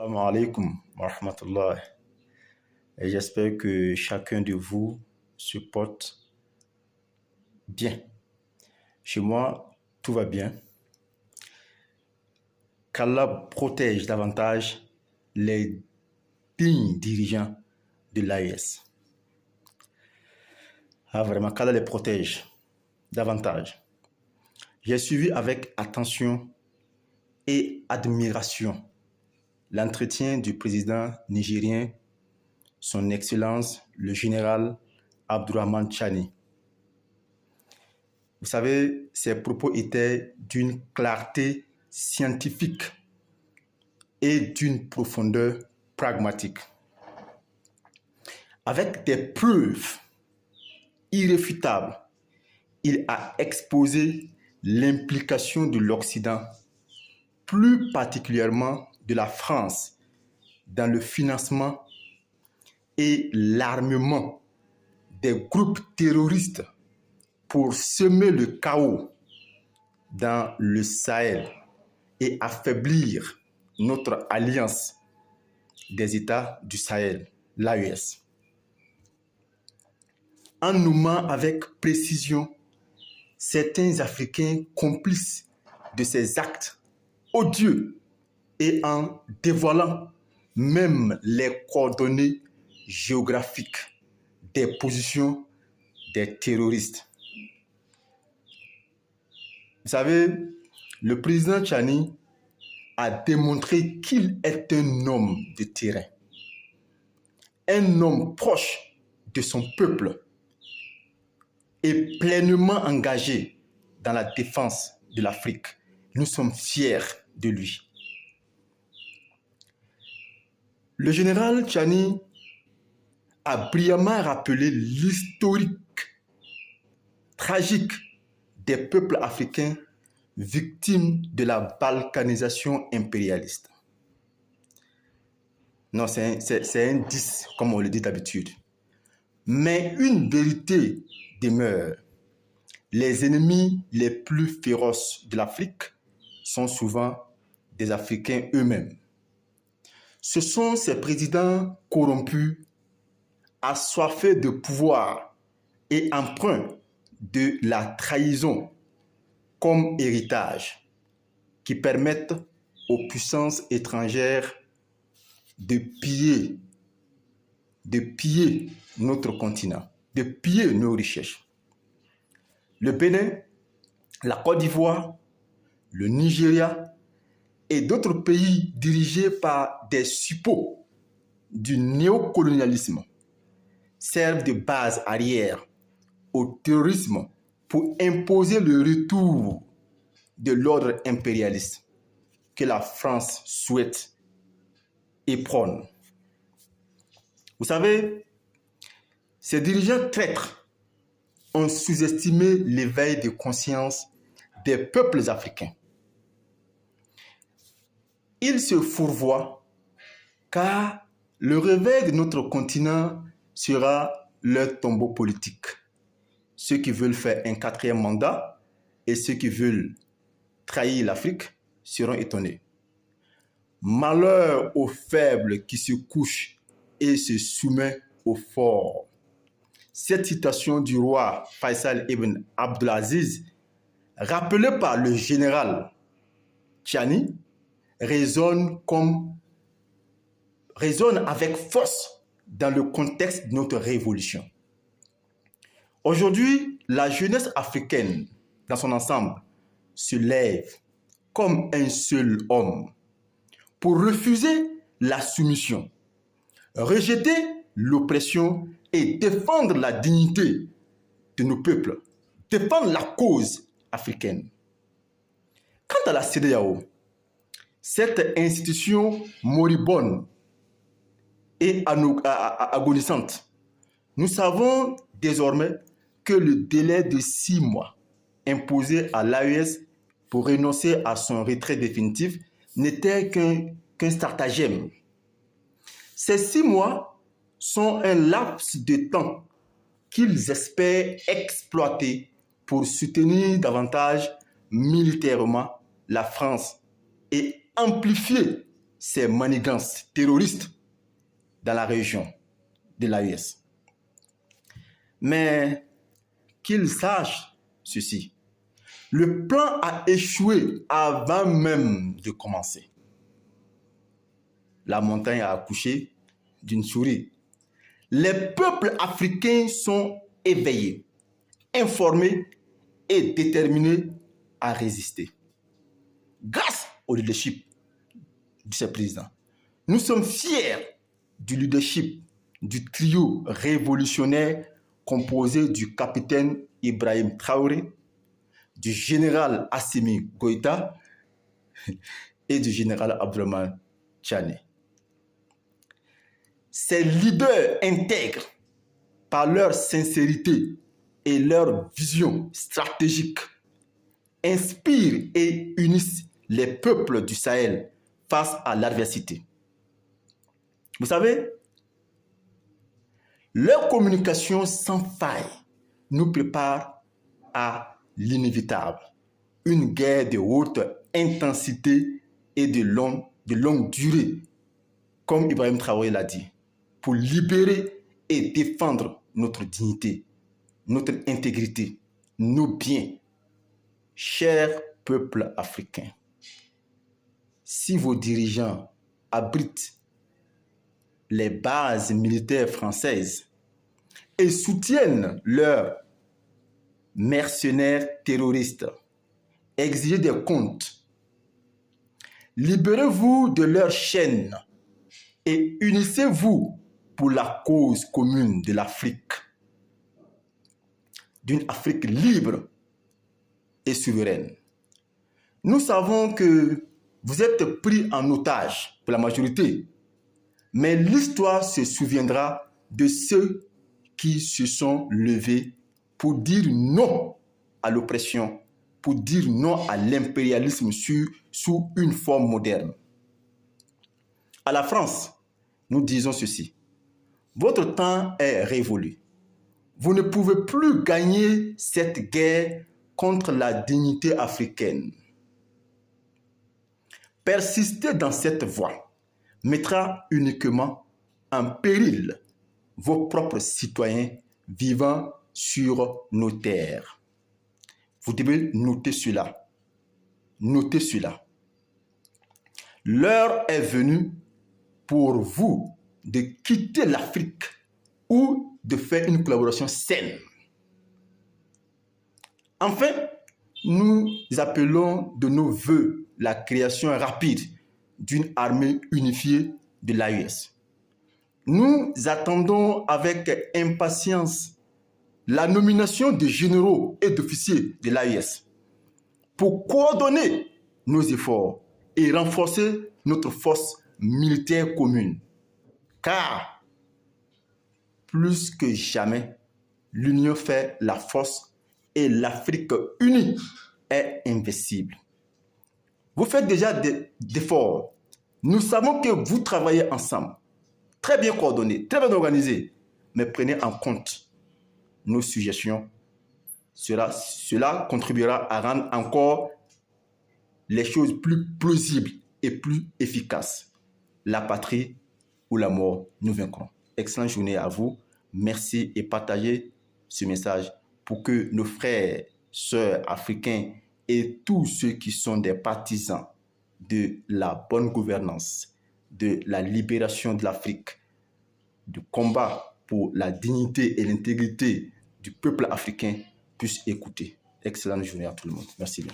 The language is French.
Assalamu alaikum wa rahmatullah. Et j'espère que chacun de vous se porte bien. Chez moi, tout va bien. Qu'Allah protège davantage les dignes dirigeants de l'AES. Ah, vraiment, qu'Allah les protège davantage. J'ai suivi avec attention et admiration l'entretien du président nigérien, son Excellence, le général Abdourahmane Tchani. Vous savez, ses propos étaient d'une clarté scientifique et d'une profondeur pragmatique. Avec des preuves irréfutables, il a exposé l'implication de l'Occident, plus particulièrement de la France, dans le financement et l'armement des groupes terroristes pour semer le chaos dans le Sahel et affaiblir notre alliance des États du Sahel, l'AES. En nommant avec précision certains Africains complices de ces actes odieux et en dévoilant même les coordonnées géographiques des positions des terroristes. Vous savez, le président Tchani a démontré qu'il est un homme de terrain, un homme proche de son peuple et pleinement engagé dans la défense de l'Afrique. Nous sommes fiers de lui. Le général Tchani a brillamment rappelé l'historique tragique des peuples africains victimes de la balkanisation impérialiste. Non, c'est un 10, comme on le dit d'habitude. Mais une vérité demeure. Les ennemis les plus féroces de l'Afrique sont souvent des Africains eux-mêmes. Ce sont ces présidents corrompus, assoiffés de pouvoir et empreints de la trahison comme héritage qui permettent aux puissances étrangères de piller notre continent, de piller nos richesses. Le Bénin, la Côte d'Ivoire, le Nigeria et d'autres pays dirigés par des suppôts du néocolonialisme servent de base arrière au terrorisme pour imposer le retour de l'ordre impérialiste que la France souhaite et prône. Vous savez, ces dirigeants traîtres ont sous-estimé l'éveil de conscience des peuples africains. Ils se fourvoient car le réveil de notre continent sera leur tombeau politique. Ceux qui veulent faire un 4e mandat et ceux qui veulent trahir l'Afrique seront étonnés. Malheur aux faibles qui se couchent et se soumettent aux forts. Cette citation du roi Faisal ibn Abdelaziz, rappelée par le général Tchani, résonne avec force dans le contexte de notre révolution. Aujourd'hui, la jeunesse africaine, dans son ensemble, se lève comme un seul homme pour refuser la soumission, rejeter l'oppression et défendre la dignité de nos peuples, défendre la cause africaine. Quant à la CEDEAO, cette institution moribonde et agonisante, nous savons désormais que le délai de 6 mois imposé à l'AES pour renoncer à son retrait définitif n'était qu'un stratagème. Ces 6 mois sont un laps de temps qu'ils espèrent exploiter pour soutenir davantage militairement la France et amplifier ces manigances terroristes dans la région de l'AES. Mais qu'ils sachent ceci, le plan a échoué avant même de commencer. La montagne a accouché d'une souris. Les peuples africains sont éveillés, informés et déterminés à résister. Grâce au leadership de ce président, nous sommes fiers du leadership du trio révolutionnaire composé du capitaine Ibrahim Traoré, du général Assimi Goïta et du général Abdourahmane Tchani. Ces leaders intègres, par leur sincérité et leur vision stratégique, inspirent et unissent les peuples du Sahel face à l'adversité. Vous savez, leur communication sans faille nous prépare à l'inévitable, une guerre de haute intensité et de longue durée, comme Ibrahim Traoré l'a dit, pour libérer et défendre notre dignité, notre intégrité, nos biens. Chers peuples africains, si vos dirigeants abritent les bases militaires françaises et soutiennent leurs mercenaires terroristes, exigez des comptes, libérez-vous de leurs chaînes et unissez-vous pour la cause commune de l'Afrique, d'une Afrique libre et souveraine. Nous savons que vous êtes pris en otage pour la majorité, mais l'histoire se souviendra de ceux qui se sont levés pour dire non à l'oppression, pour dire non à l'impérialisme sous une forme moderne. À la France, nous disons ceci: votre temps est révolu. Vous ne pouvez plus gagner cette guerre contre la dignité africaine. Persister dans cette voie mettra uniquement en péril vos propres citoyens vivant sur nos terres. Vous devez noter cela. Notez cela. L'heure est venue pour vous de quitter l'Afrique ou de faire une collaboration saine. Enfin, nous appelons de nos vœux la création rapide d'une armée unifiée de l'AES. Nous attendons avec impatience la nomination de généraux et d'officiers de l'AES pour coordonner nos efforts et renforcer notre force militaire commune. Car, plus que jamais, l'union fait la force et l'Afrique unie est invincible. Vous faites déjà des efforts. Nous savons que vous travaillez ensemble, très bien coordonnés, très bien organisés, mais prenez en compte nos suggestions. Cela contribuera à rendre encore les choses plus plausibles et plus efficaces. La patrie ou la mort, nous vaincrons. Excellente journée à vous. Merci et partagez ce message pour que nos frères, sœurs africains et tous ceux qui sont des partisans de la bonne gouvernance, de la libération de l'Afrique, du combat pour la dignité et l'intégrité du peuple africain puissent écouter. Excellente journée à tout le monde. Merci bien.